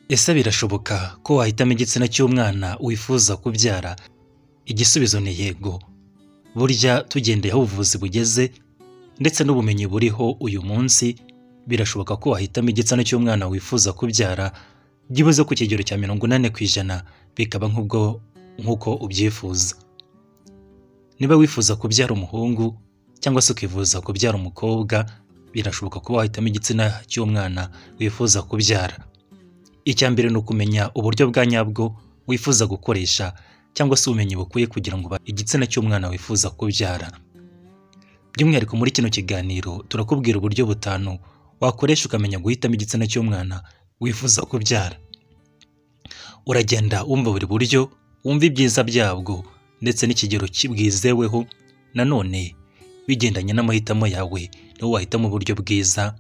Ese birashoboka ko wahitamo igitsina cy'umwana wifuza kubyara? Igisubizo ni yego. Burya tugendeye aho ubuvuzi bugeze ndetse n'ubumenyi buriho uyu munsi, birashoboka ko wahitamo igitsina cy'umwana wifuza kubyara byibuze ku kigero cya 80% bikaba nk'uko ubyifuza. Niba wifuza kubyara umuhungu cyangwa se ukifuza kubyara umukobwa, birashoboka ko wahitamo igitsina cy'umwana wifuza kubyara. Icya mbere ni ukumenya uburyo bwa nyabwo wifuza gukoresha cyangwa se ubumenyi bukwiye kugira ngo igitsina cy'umwana wifuza kubyara. By'umwihariko muri kino kiganiro turakubwira uburyo 5 wakoresha ukamenya guhitamo igitsina cy'umwana wifuza kubyara. Uragenda wumva buri buryo, wumva ibyiza byabwo ndetse n'ikigero kibwizeweho. Nanone bigendanye n'amahitamo yawe, niwo wahitamo uburyo bwiza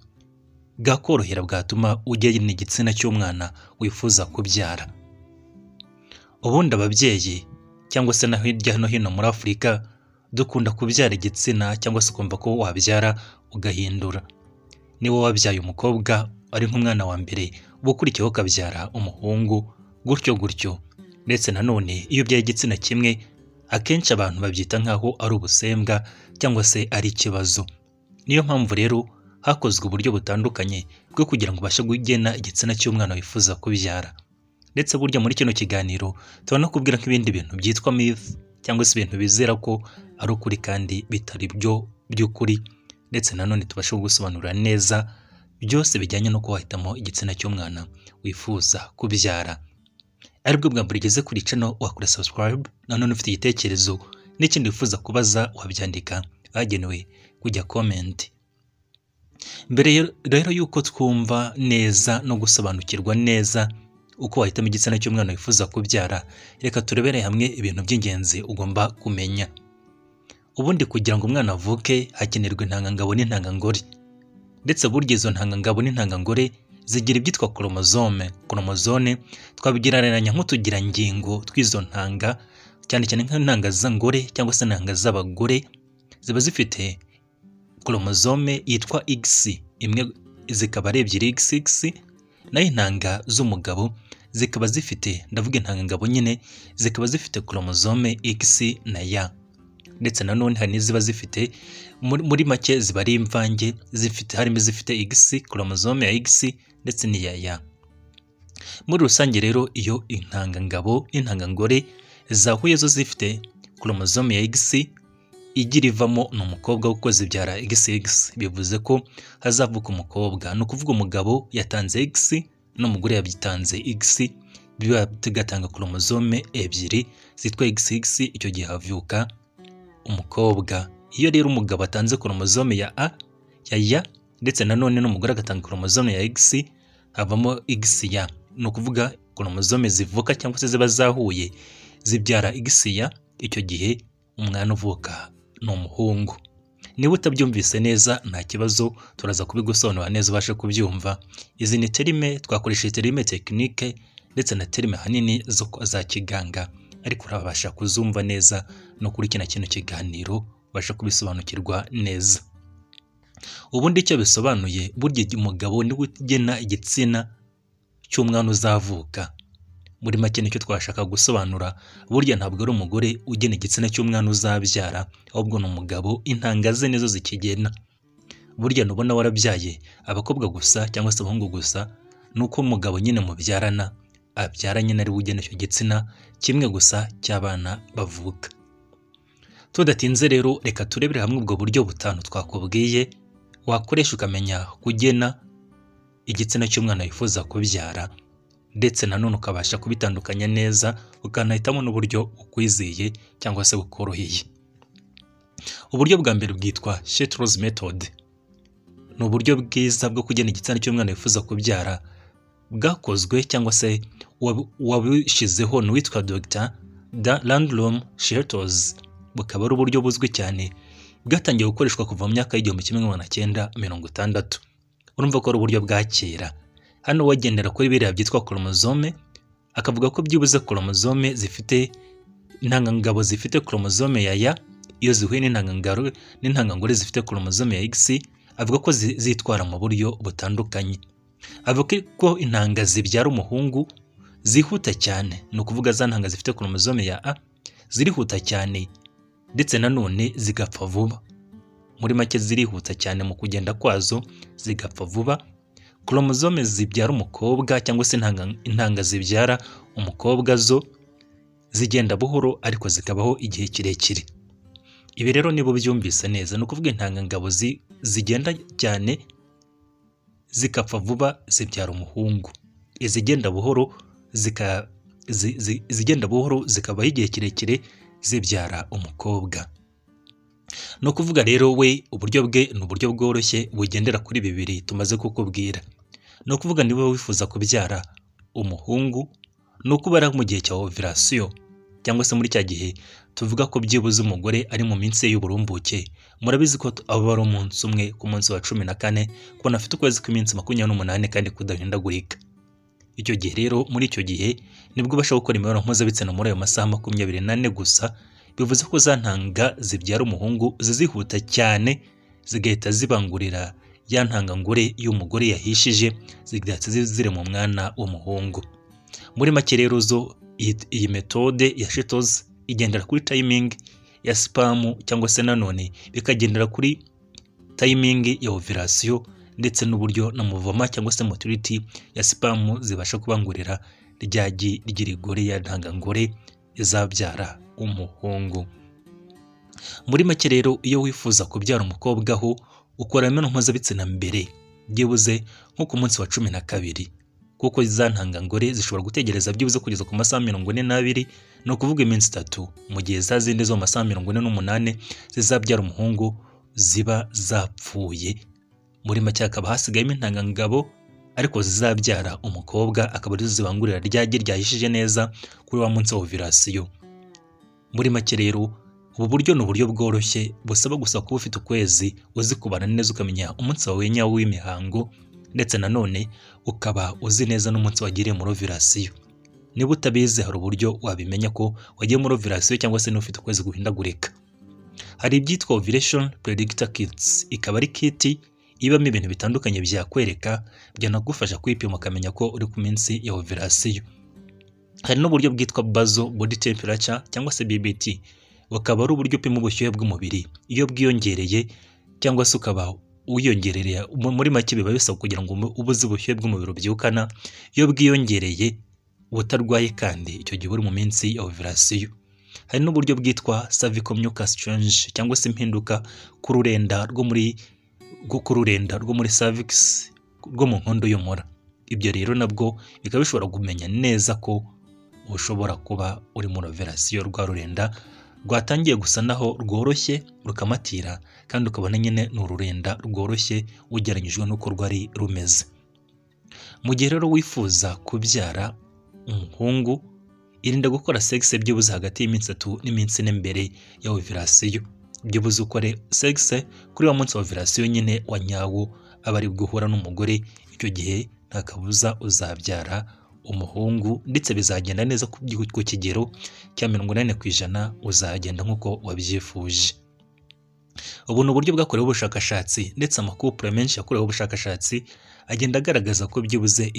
bwakorohera bwatuma ugena igitsina cy'umwana wifuza kubyara. Ubundi ababyeyi cyangwa se na hirya no hino muri Afurika dukunda kubyara igitsina cyangwa se kumva ko wabyara ugahindura. Niba wabyaye umukobwa ari nk'umwana wa mbere, ubukurikiyeho ukabyara umuhungu, gutyo. Ndetse nanone iyo ubyaye igitsina kimwe, akenshi abantu babyita nk'aho ari ubusembwa cyangwa se ari ikibazo. Niyo mpamvu rero hakozwe uburyo butandukanye bwo kugira ngo ubashe kugena igitsina cy'umwana wifuza kubyara. Ndetse burya muri kino kiganiro tubona kubwira nk'ibindi bintu byitwa myth cyangwa se ibintu bizera ko ari ukuri kandi bitari byo by'ukuri. Ndetse nanone tubashe gusobanurira neza byose bijyanye no kuwahitamo igitsina cy'umwana wifuza kubyara. Aribwo bwa mbere ugeze kuri channel, wakora subscribe. Nanone ufite igitekerezo n'ikindi wifuza kubaza wabyandika hagenewe kujya comment. Mbere rero yuko twumva neza no gusobanukirwa neza uko wahitamo igitsina cy'umwana wifuza kubyara, reka turebere hamwe ibintu by'ingenzi ugomba kumenya. Ubundi kugira ngo umwana avuke hakenerwa intangangabo n'intangangore. Ndetse burya izo ntangangabo n'intangangore zigira ibyitwa chromosome twabigereranya nk'utugirangingo tw'izo ntanga, cyane nk'intanga z'angore cyangwa se intanga z'abagore ziba zifite chromosome yitwa X, imwe zikaba ari ebyiri XX, naho intanga z'umugabo zikaba zifite, ndavuga intangangabo nyine, zikaba zifite chromosome X na Y. Ndetse nanone hari n'iziba zifite muri make ziba ari imvange, harimo zifite X, chromosome ya X ndetse n'iya Y. Muri rusange rero iyo intangangabo n'intangangore zahuye zo zifite chromosome ya X, igira ivamo n'umukobwa kuko zibyara XX, bivuze ko hazavuka umukobwa. Ni ukuvuga umugabo yatanze X n'umugore yabitanze X, bigatanga chromosome ebyiri zitwa XX, icyo gihe havuka umukobwa. Iyo rero umugabo atanze chromosome ya A ya Y ndetse nanone n'umugore agatanga chromosome ya X, havamo XY. Ni ukuvuga chromosome zivuka cyangwa se ziba zahuye zibyara XY, icyo gihe umwana uvuka ni umuhungu. Niba utabyumvise neza nta kibazo, turaza kubigusobanura neza ubashe kubyumva. Izi ni terime, twakoresha terime technique ndetse na terime hanini za kiganga, ariko urabasha kuzumva neza no kuri kino kiganiro ubasha kubisobanukirwa neza. Ubundi icyo bisobanuye, burya umugabo niwe ugena igitsina cy'umwana uzavuka. Muri make nicyo twashaka gusobanura. Burya ntabwo ari umugore ugena igitsina cy'umwana uzabyara, ahubwo ni umugabo, intanga ze nizo zikigena. Burya nubona warabyaye abakobwa gusa cyangwa se abahungu gusa, nuko umugabo nyine mubyarana abyara nyine ari ugena icyo gitsina kimwe gusa cy'abana bavuka. Tudatinze rero reka turebere hamwe ubwo buryo 5 twakubwiye wakoresha ukamenya kugena igitsina cy'umwana wifuza kubyara, ndetse nanone ukabasha kubitandukanya neza, ukanahitamo n'uburyo ukwizeye cyangwa se bukoroheye. Uburyo bwa mbere bwitwa Shetros method. Ni uburyo bwiza bwo kugena igitsina cy'umwana wifuza kubyara, bwakozwe cyangwa se wabishizeho n'uwitwa Dr. Landrum Shetros. Bukaba ari uburyo buzwi cyane, bwatangiye gukoreshwa kuva mu myaka y'1960. Urumva ko ari uburyo bwa kera. Hano wagendera kuri biriya byitwa chromosome, akavuga ko byibuze chromosome zifite intangangabo zifite chromosome ya Y, iyo zihuye n'intangangore zifite chromosome ya X, avuga ko zitwara mu buryo butandukanye. avuga ko intanga zibyara umuhungu zihuta cyane, ni ukuvuga za ntanga zifite chromosome ya A zirihuta cyane ndetse nanone zigapfa vuba. Muri make zirihuta cyane mu kugenda kwazo zigapfa vuba. Chromosome zibyara umukobwa cyangwa se intanga zibyara umukobwa zo zigenda buhoro ariko zikabaho igihe kirekire. Ibi rero nibo byumvise neza, ni ukuvuga intangangabo zigenda cyane zikapfa vuba zibyara umuhungu. Izigenda buhoro zigenda buhoro zikabaho igihe kirekire zibyara umukobwa. No kuvuga rero we uburyo bwe ni uburyo bworoshye bugendera kuri bibiri tumaze kukubwira. No kuvuga niba wifuza kubyara umuhungu ni ukubara mu gihe cya ovulation cyangwa se muri cya gihe tuvuga ko byibuze umugore ari mu minsi ye y'uburumbuke. Murabizi ko aba ari umunsi umwe ku munsi wa 14 kubona afite ukwezi kw'iminsi 28 kandi kudahindagurika. Icyo gihe rero muri icyo gihe nibwo ubasha gukora imibonano mpuzabitsina muri ayo masaha 24 gusa. Bivuze ko za ntanga zibyara umuhungu zizihuta cyane zigahita zibangurira ya ntangangore y'umugore yahishije zigahita ziri mu mwana w'umuhungu. Muri make rero zo iyi metode ya Shetose igendera kuri timing ya sperm cyangwa se nanone bikagendera kuri timing ya ovulation ndetse n'uburyo na muvoma cyangwa se motility ya sperm zibasha kubangurira ryagi ry'irigore ya ntangangore izabyara umuhungu. Muri make rero iyo wifuza kubyara umukobwa ho ukora imibonano mpuzabitsina mbere byibuze nko ku munsi wa 12 kuko za ntangangore zishobora gutegereza byibuze kugeza ku masaha 42, no kuvuga iminsi 3 mu gihe za zindi zo masaha 48 zizabyara umuhungu ziba zapfuye. Muri make akaba hasigayemo intangangabo ariko zizabyara umukobwa akaba ari zibangurira ryagi ryahishije neza kuri wa munsi wa ovulation. Muri make rero ubu buryo ni uburyo bworoshye busaba gusa kuba ufite ukwezi uzi kubara neza ukamenya umunsi wawe nyawo w'imihango ndetse nanone ukaba uzi neza n'umunsi wagiriye muri ovulation. Niba utabizi hari uburyo wabimenya ko wagiye muri ovulation cyangwa se n'ufite ukwezi guhindagurika. Hari ibyitwa ovulation predictor kits, ikaba ari kit ibamo ibintu bitandukanye byakwereka byanagufasha kwipima ukamenya ko uri ku minsi ya ovulation. Hari n'uburyo bwitwa basal body temperature cyangwa se BBT, bukaba ari uburyo upima ubushyuhe bw'umubiri iyo bwiyongereye cyangwa se ukaba uyongerereye. Muri make biba bisaba kugira ngo ubuze ubushyuhe bw'umubiri ubyukana. Iyo bwiyongereye utarwaye kandi icyo gihe uri mu minsi ya ovulation. Hari n'uburyo bwitwa cervical mucus change cyangwa se impinduka ku rurenda rwo muri cervix rwo mu nkondo y'umura. Ibyo rero nabwo bikaba bishobora kumenya neza ko ushobora kuba uri muri ovulation. Rwa rurenda rwatangiye gusa naho rworoshye rukamatira kandi ukabona nyine ni ururenda rworoshye ugereranyijwe n'uko rwari rumeze. Mu gihe rero wifuza kubyara umuhungu irinda gukora sex byibuze hagati y'iminsi 3 n'iminsi 4 mbere ya ovulation. Byibuze ukore sex kuri wa munsi wa ovulation nyine wa nyawo aba ari guhura n'umugore. Icyo gihe nta kabuza uzabyara umuhungu ndetse bizagenda neza ku kigero cya 80% uzagenda nk'uko wabyifuje. Ubu ni uburyo bwakorewe ubushakashatsi ndetse amakupure menshi yakorewe ubushakashatsi agenda agaragaza ko byibuze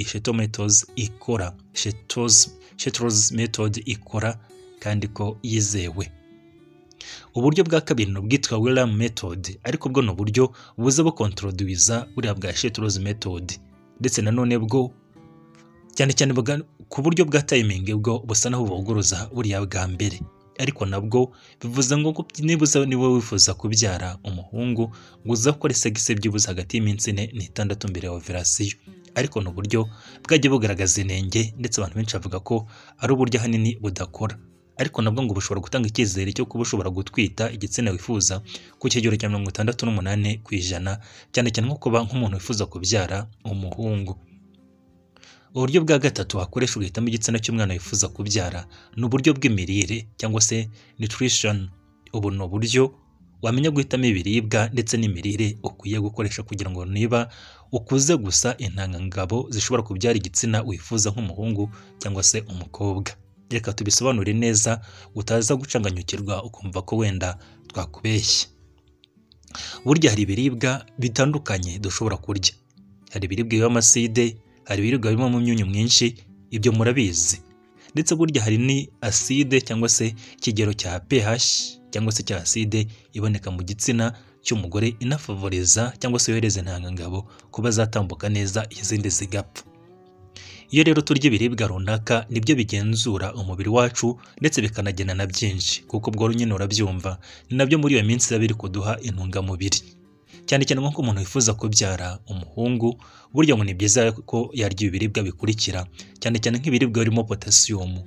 Shetose method ikora kandi ko yizewe. Uburyo bwa kabiri ni ubwitwa William method, ariko bwo ni uburyo buza bukontroduiza buriya bwa Shetose method ndetse nanone bwo cyane ku buryo bwa timing bwo busa naho buvuguruza buriya bwa mbere. Ariko nabwo bivuze ngo niba wifuza kubyara umuhungu ngo uzakore sex byibuze hagati y'iminsi 4 n'6 mbere ya ovulation. Ariko no buryo bwagiye bugaragaza inenge ndetse abantu benshi bavuga ko ari uburyo hanini budakora. Ariko nabwo ngo bushobora gutanga icyizere cyo kuba ushobora gutwita igitsina wifuza ku kigero cya 68% cyane nko kuba nk'umuntu wifuza kubyara umuhungu. Uburyo bwa gatatu hakoresha ugahitamo igitsina cy'umwana wifuza kubyara ni uburyo bw'imirire cyangwa se nutrition. Ubu ni uburyo wamenya guhitamo ibiribwa ndetse n'imirire ukwiye gukoresha kugira ngo niba ukuze gusa intangangabo zishobora kubyara igitsina wifuza nk'umuhungu cyangwa se umukobwa. Reka tubisobanure neza utaza gucanganyukirwa ukumva ko wenda twakubeshye. Burya hari ibiribwa bitandukanye dushobora kurya. hari ibiribwa bibamo aside, hari ibiribwa bibamo imyunyu mwinshi, ibyo murabizi. Ndetse burya hari ni aside cyangwa se ikigero cya pH cyangwa se cya aside iboneka mu gitsina cy'umugore inafavoriza cyangwa se yohereza intangangabo kuba zatambuka neza izindi zigapfa. Iyo rero turya ibiribwa runaka nibyo bigenzura umubiri wacu ndetse bikanagena na byinshi, kuko ubwo nyine urabyumva ni nabyo muri iyo minsi biba biri kuduha intungamubiri. Cyane cyane nk'uko umuntu wifuza kubyara umuhungu, burya ngo ni byiza ko yarya ibiribwa bikurikira, cyane cyane nk'ibiribwa birimo potasiyumu.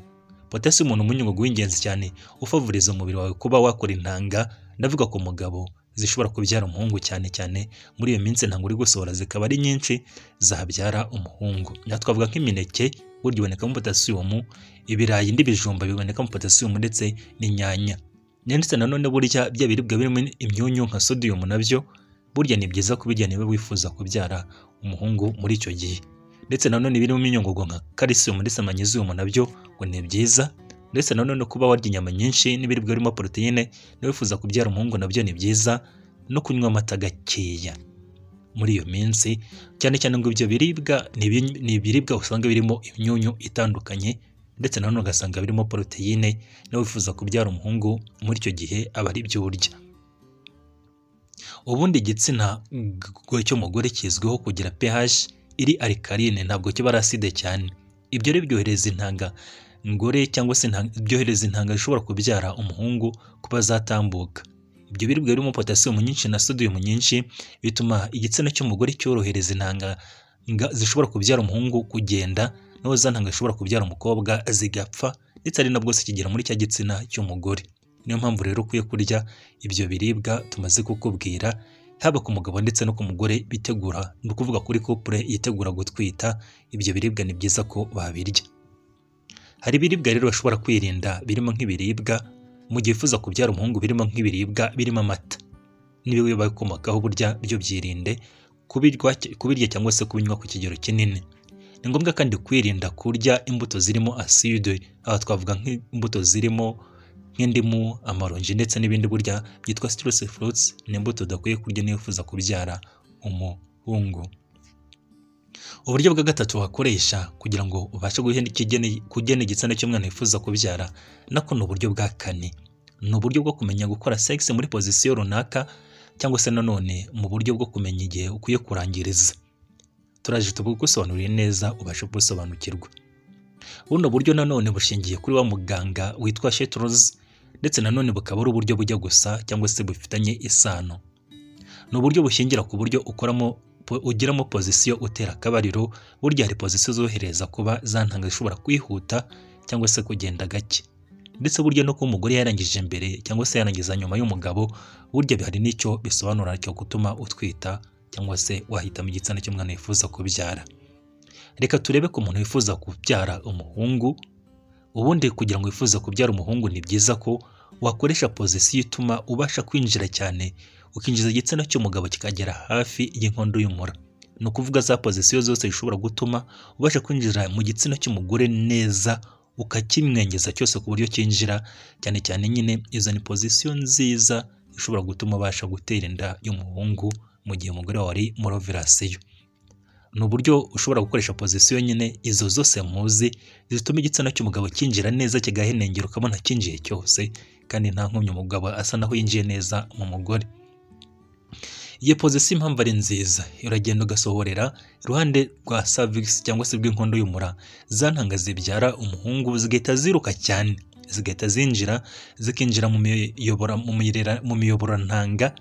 Potasiyumu ni umunyungugu w'ingenzi cyane ufavoriza umubiri wawe kuba wakora intanga, ndavuga ku mugabo zishobora kubyara umuhungu, cyane cyane muri iyo minsi intanga uri gusohora zikaba ari nyinshi zabyara umuhungu. Aha twavuga nk'imineke burya ibonekamo potasiyumu, ibirayi n'ibijumba bibonekamo potasiyumu ndetse n'inyanya. Ndetse nanone burya bya biribwa birimo imyunyu nka sodium nabyo burya ni byiza kubirya niba wifuza kubyara umuhungu muri icyo gihe. Ndetse nanone birimo imyunyungugu nka calcium ndetse magnesium nabyo ngo ni byiza. Ndetse nanone kuba warya inyama nyinshi n'ibiribwa birimo proteine niba wifuza kubyara umuhungu nabyo ni byiza, no kunywa amata gakeya muri iyo minsi. Cyane cyane ngo ibyo biribwa ni ibiribwa usanga birimo imyunyu itandukanye, ndetse nanone ugasanga birimo proteine, niba wifuza kubyara umuhungu muri icyo gihe aba ari byo urya. Ubundi igitsina cy'umugore kizwiho kugira pH iri alkaline, ntabwo kiba ari acide cyane. Ibyo rero byohereza intanga ngore cyangwa se byohereza intanga zishobora kubyara umuhungu kuba zatambuka. Ibyo biribwa birimo potasiyumu nyinshi na sodium nyinshi bituma igitsina cy'umugore cyorohereza intanga zishobora kubyara umuhungu kugenda, naho za ntanga zishobora kubyara umukobwa zigapfa, ndetse ari nabwo zikigera muri cya gitsina cy'umugore. Niyo mpamvu rero ukwiye kurya ibyo biribwa tumaze kukubwira, haba ku mugabo ndetse no ku mugore bitegura, ni ukuvuga kuri couple yitegura gutwita, ibyo biribwa ni byiza ko babirya. Hari ibiribwa rero bashobora kwirinda birimo nk'ibiribwa mu gihe wifuza kubyara umuhungu, birimo nk'ibiribwa birimo amata n'ibibi babikomokaho, burya byo byirinde kubirya cyangwa se kubinywa ku kigero kinini. Ni ngombwa kandi kwirinda kurya imbuto zirimo acide, aha twavuga nk'imbuto zirimo nk'indimu, amaronji ndetse n'ibindi burya byitwa citrus fruits. Ni imbuto udakwiye kurya niba wifuza kubyara umuhungu. Uburyo bwa gatatu wakoresha kugira ngo ubashe kugena igitsina cy'umwana wifuza kubyara, nako ni uburyo bwa kane. Ni uburyo bwo kumenya gukora sex muri pozisiyo runaka, cyangwa se nanone mu buryo bwo kumenya igihe ukwiye kurangiriza. Turaje tubugusobanurire neza ubashe kubusobanukirwa. Buno buryo nanone bushingiye kuri wa muganga witwa Shetros, ndetse nanone bukaba ari uburyo bujya gusa cyangwa se bufitanye isano. Ni uburyo bushingira ku buryo ugiramo pozisiyo utera akabariro. Burya hari pozisiyo zohereza kuba zantanga zishobora kwihuta cyangwa se kugenda gake, ndetse burya no kuba umugore yarangije mbere cyangwa se yarangiza nyuma y'umugabo, burya hari n'icyo bisobanura cyo gutuma utwita cyangwa se wahitamo igitsina cy'umwana wifuza kubyara. Reka turebe ku muntu wifuza kubyara umuhungu. Ubundi kugira ngo wifuze kubyara umuhungu ni byiza ko wakoresha pozisiyo ituma ubasha kwinjira cyane, ukinjiza igitsina cy'umugabo kikagera hafi y'inkondo y'umura. Ni ukuvuga za pozisiyo zose zishobora gutuma ubasha kwinjira mu gitsina cy'umugore neza, ukakimwengeza cyose ku buryo cyinjira. Cyane cyane nyine izo ni pozisiyo nziza zishobora gutuma ubasha gutera inda y'umuhungu mu gihe umugore wawe ari muri ovirasiyo. Ni uburyo ushobora gukoresha pozisiyo nyine izo zose muzi zituma igitsina cy'umugabo cyinjira neza kigahenengera, ukabona cyinjiye cyose kandi nta nkomyi, umugabo asa naho yinjiye neza mu mugore. Iyi pozisiyo impamvu ari nziza, uragenda ugasohorera iruhande rwa cervix cyangwa se rw'inkondo y'umura, za ntanga zibyara umuhungu zigahita ziruka cyane, zigahita zinjira zikinjira mu miyoborantanga,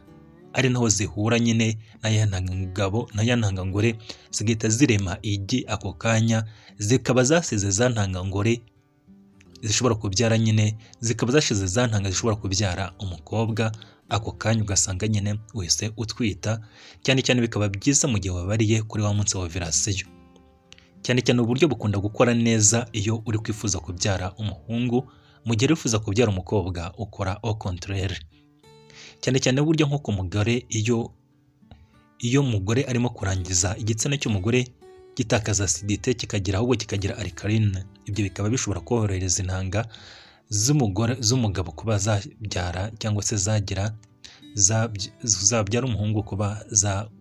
ari naho zihura nyine na ya ntangangabo na ya ntangangore, zigahita zirema igi ako kanya, zikaba zasize za ntangangore zishobora kubyara nyine, zikaba zashize za ntanga zishobora kubyara umukobwa. Ako kanya ugasanga nyine wese utwita, cyane cyane bikaba byiza mu gihe wabariye kuri wa munsi wa ovirasiyo. Cyane cyane uburyo bukunda gukora neza iyo uri kwifuza kubyara umuhungu. Mu gihe wifuza kubyara umukobwa ukora au contraire. Cyane cyane buryo nko ku mugore, iyo umugore arimo kurangiza igitsina cy'umugore gitakaza acidite ahubwo kikagira alkaline, ibyo bikaba bishobora korohereza intanga z'umugabo kuba zabyara cyangwa se zabyara umuhungu kuba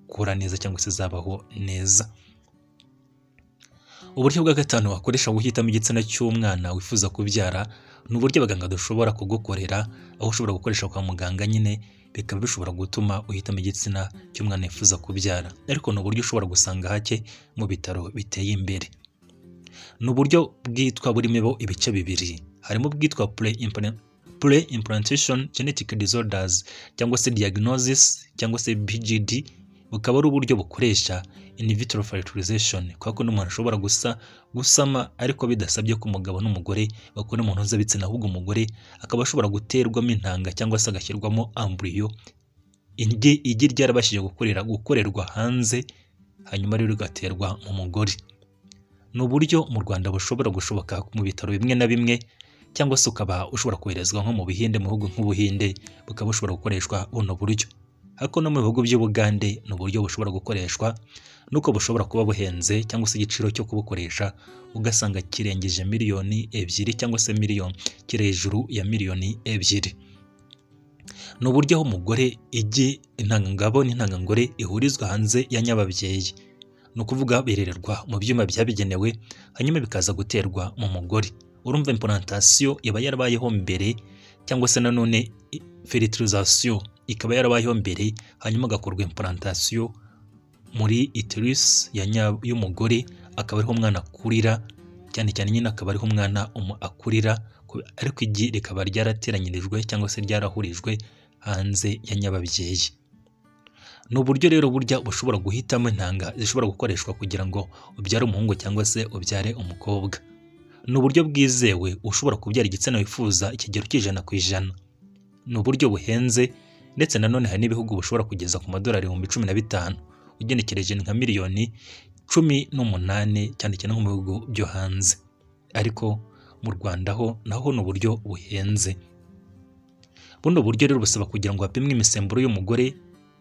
zidakora neza cyangwa se zabaho neza. Uburyo bwa gatanu wakoresha guhitamo igitsina cy'umwana wifuza kubyara ni uburyo abaganga dushobora kugukorera, aho ushobora gukoresha kwa muganga nyine bikaba bishobora gutuma uhitamo igitsina cy'umwana wifuza kubyara, ariko ni uburyo ushobora gusanga hake mu bitaro biteye imbere. Ni uburyo bwitwa burimo ibice bibiri, harimo ubwitwa pre-implantation genetic disorders cyangwa se diagnosis cyangwa se BGD, bukaba ari uburyo bukoresha in vitro fertilization, kuko n'umuntu ashobora gusama ariko bidasabye ko umugabo n'umugore bakora imibonano mpuzabitsina, ahubwo umugore akaba ashobora guterwamo intanga cyangwa se agashyirwamo embryo, igi ryarabashije gukorerwa hanze hanyuma rero rigaterwa mu mugore. Ni uburyo mu Rwanda bushobora gushoboka mu bitaro bimwe na bimwe, cyangwa se ukaba ushobora koherezwa nko mu Bihinde, mu bihugu nk'Ubuhinde bukaba bushobora gukoreshwa buno buryo. Ariko no mu bihugu by'Ubugande ni uburyo bushobora gukoreshwa, nuko bushobora kuba buhenze cyangwa se igiciro cyo kubukoresha ugasanga kirengeje miliyoni 2 cyangwa se kiri hejuru ya miliyoni 2. Ni uburyo aho umugore intangangabo n'intangangore ihurizwa hanze ya nyababyeyi, ni ukuvuga birererwa mu byuma byabigenewe hanyuma bikaza guterwa mu mugore. Urumva implantation iba yarabayeho mbere, cyangwa se nanone fertilization ikaba yarabayeho mbere hanyuma agakorwa implantation muri uterus y'umugore, akaba ariho umwana akurira, cyane cyane nyine akaba ariho umwana akurira, ariko igi rikaba ryarateranyirijwe cyangwa se ryarahurijwe hanze ya nyababyeyi. Ni uburyo rero burya bushobora guhitamo intanga zishobora gukoreshwa kugira ngo ubyare umuhungu cyangwa se ubyare umukobwa. Ni uburyo bwizewe ushobora kubyara igitsina wifuza ikigero cy'100%. Ni uburyo buhenze, ndetse nanone hari n'ibihugu bushobora kugeza ku madolari 15,000 ugenekereje nka miliyoni 18, cyane cyane nko mu bihugu byo hanze. Ariko mu Rwanda ho naho ni uburyo buhenze. Buno buryo rero busaba kugira ngo hapimwe imisemburo y'umugore,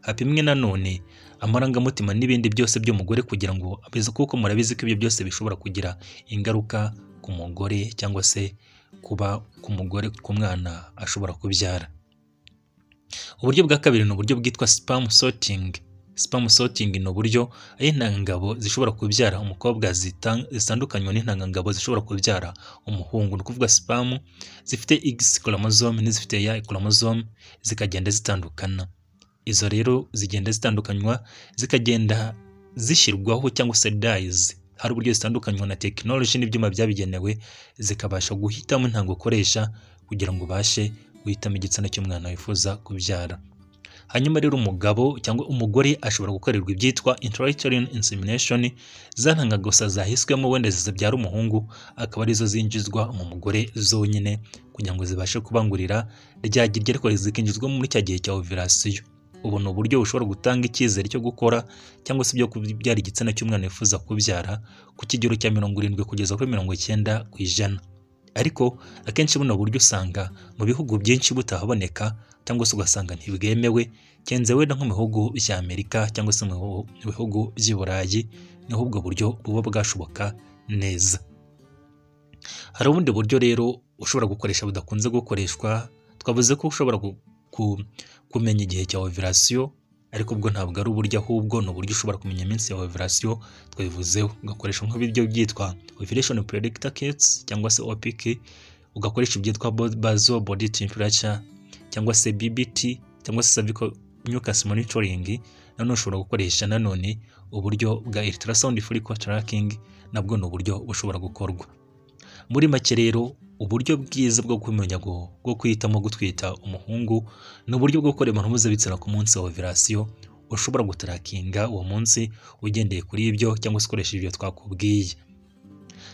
hapimwe nanone amarangamutima n'ibindi byose by'umugore, kugira ngo kuko murabizi ko ibyo byose bishobora kugira ingaruka ku mugore cyangwa se kuba ku mugore, ku mwana ashobora kubyara. Uburyo bwa kabiri ni uburyo bwitwa sperm sorting. Sperm sorting ni uburyo aho intangangabo zishobora kubyara umukobwa zitandukanywa n'intangangabo zishobora kubyara umuhungu. Ni ukuvuga sperm zifite X chromosome n'izifite Y chromosome zikagenda zitandukana. Izo rero zigenda zitandukanywa, zikagenda zishyirwaho cyangwa se dyes, hari uburyo zitandukanywa na technology n'ibyuma byabigenewe, zikabasha guhitamo intanga ukoresha kugira ngo ubashe guhitamo igitsina cy'umwana wifuza kubyara. Hanyuma rero umugabo cyangwa umugore ashobora gukorerwa ibyitwa intrauterine insemination, za ntanga gusa zahiswemo wenda zizabyara umuhungu, akaba arizo zinjizwa mu mugore zonyine kugira ngo zibashe kubangurira ryagirye, ariko zikinjizwa muri cya gihe cya ovulation. Ubu ni uburyo bushobora gutanga icyizere cyo gukora cyangwa se byo kubyara igitsina cy'umwana wifuza kubyara ku kigero cya 70 kugeza kuri 90%. Ariko akenshi buno buryo usanga mu bihugu byinshi butahaboneka, cyangwa se ugasanga ntibwemewe, kenze wenda nko mu bihugu bya Amerika cyangwa se mu bihugu by'i Burayi niho ubwo buryo buba bwashoboka neza. Hari ubundi buryo rero ushobora gukoresha budakunze gukoreshwa, twavuze ko ushobora kumenya igihe cya ovulation, ariko ubwo ntabwo ari uburyo, ahubwo ni uburyo ushobora kumenya iminsi ya ovulation twabivuzeho, ugakoresha nk'ibyo byitwa ovulation predictor kits cyangwa se OPK, ugakoresha ibyitwa basal body temperature cyangwa se BBT cyangwa se cervical mucus monitoring. Nanone ushobora gukoresha nanone uburyo bwa ultrasound follicle tracking, nabwo ni uburyo bushobora gukorwa. Muri make rero uburyo bwiza bwo kumenya bwo kwitamo gutwita umuhungu ni uburyo bwo gukora imibonano mpuzabitsina ku munsi wa ovulation, ushobora gutarakinga uwo munsi ugendeye kuri ibyo cyangwa se ukoresheje ibyo twakubwiye.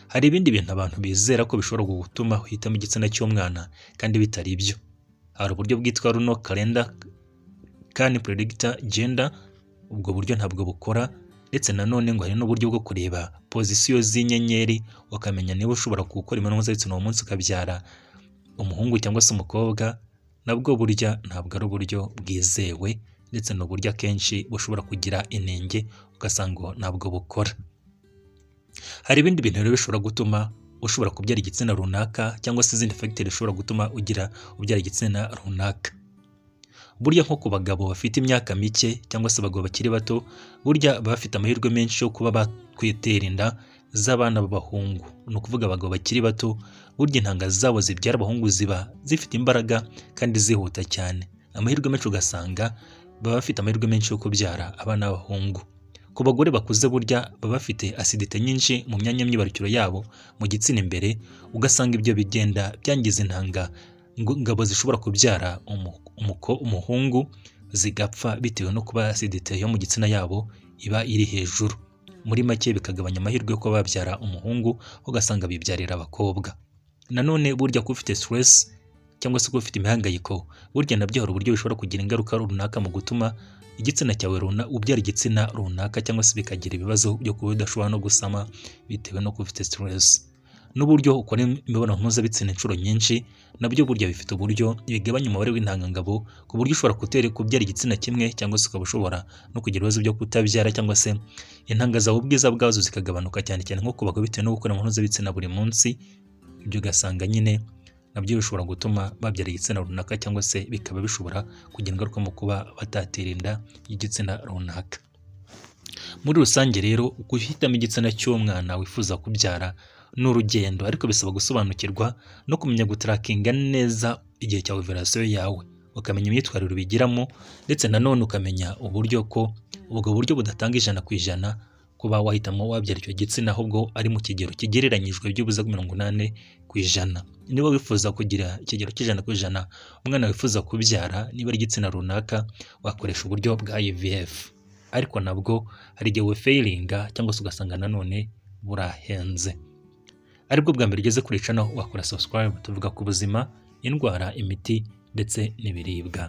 Hari ibindi bintu abantu bizera ko bishobora gutuma uhitamo igitsina cy'umwana kandi bitari ibyo. Hari uburyo bwitwa lunar calendar can predict gender, ubwo buryo ntabwo bukora, ndetse nanone ngo hari n'uburyo bwo kureba pozisiyo z'inyenyeri ukamenya niba ushobora gukora imibonano mpuzabitsina uwo munsi ukabyara umuhungu cyangwa se umukobwa, nabwo burya ntabwo ari uburyo bwizewe, ndetse n'uburyo akenshi bushobora kugira inenge ugasanga ntabwo bukora. Hari ibindi bintu rero bishobora gutuma ushobora kubyara igitsina runaka, cyangwa se izindi factors ushobora gutuma ubyara igitsina runaka. burya nko ku bagabo bafite imyaka mike cyangwa se abagabo bakiri bato, burya baba bafite amahirwe menshi yo kuba bakwitera inda z'abana b'abahungu. Ni ukuvuga abagabo bakiri bato burya intanga zabo zibyara abahungu ziba zifite imbaraga kandi zihuta cyane. Amahirwe menshi ugasanga baba bafite amahirwe menshi yo kubyara abana b'abahungu. Ku bagore bakuze burya baba bafite asidite nyinshi mu myanya myibarukiro yabo mu gitsina imbere, ugasanga ibyo bigenda byangiza intanga ngabo zishobora kubyara umuhungu zigapfa bitewe no kuba asidite yo mu gitsina yabo iba iri hejuru. Muri make bikagabanya amahirwe yo kuba babyara umuhungu, ugasanga bibyarira abakobwa. Nanone burya ko ufite stress cyangwa se ko ufite imihangayiko, burya nabyo hari uburyo bishobora kugira ingaruka runaka mu gutuma igitsina cyawe ubyara igitsina runaka, cyangwa se bikagira ibibazo byo kuba udashobora no gusama bitewe no kuba ufite stress. N'uburyo ukora imibonano mpuzabitsina inshuro nyinshi nabyo burya bifite uburyo bigabanya umubare w'intangangabo, ku buryo ushobora kubyara igitsina kimwe cyangwa se ukaba ushobora no kugira ibibazo byo kutabyara, cyangwa se intanga zawe ubwiza bwazo zikagabanuka cyane cyane nko ku bagabo bitewe no gukora imibonano mpuzabitsina buri munsi. Ibyo ugasanga nyine nabyo bishobora gutuma babyara igitsina runaka, cyangwa se bikaba bishobora kugira ingaruka mu kuba batatera inda y'igitsina runaka. Muri rusange rero guhitamo igitsina cy'umwana wifuza kubyara ni urugendo, ariko bisaba gusobanukirwa no kumenya gutarakinga neza igihe cya ovirasiyo yawe, ukamenya imyitwarire ubigiramo, ndetse nanone ukamenya uburyo ko ubwo buryo budatanga 100% kuba wahitamo wabyara icyo gitsina, ahubwo ari mu kigero kigereranyijwe by'ubuze 80%. Niba wifuza kugira ikigero cy'100%, umwana wifuza kubyara niba ari igitsina runaka, wakoresha uburyo bwa IVF, ariko nabwo hari igihe wefailinga cyangwa se ugasanga nanone burahenze. Aribwo bwa mbere ugeze kuri channel, wakora subscribe. Tuvuga ku buzima, indwara, imiti ndetse n'ibiribwa.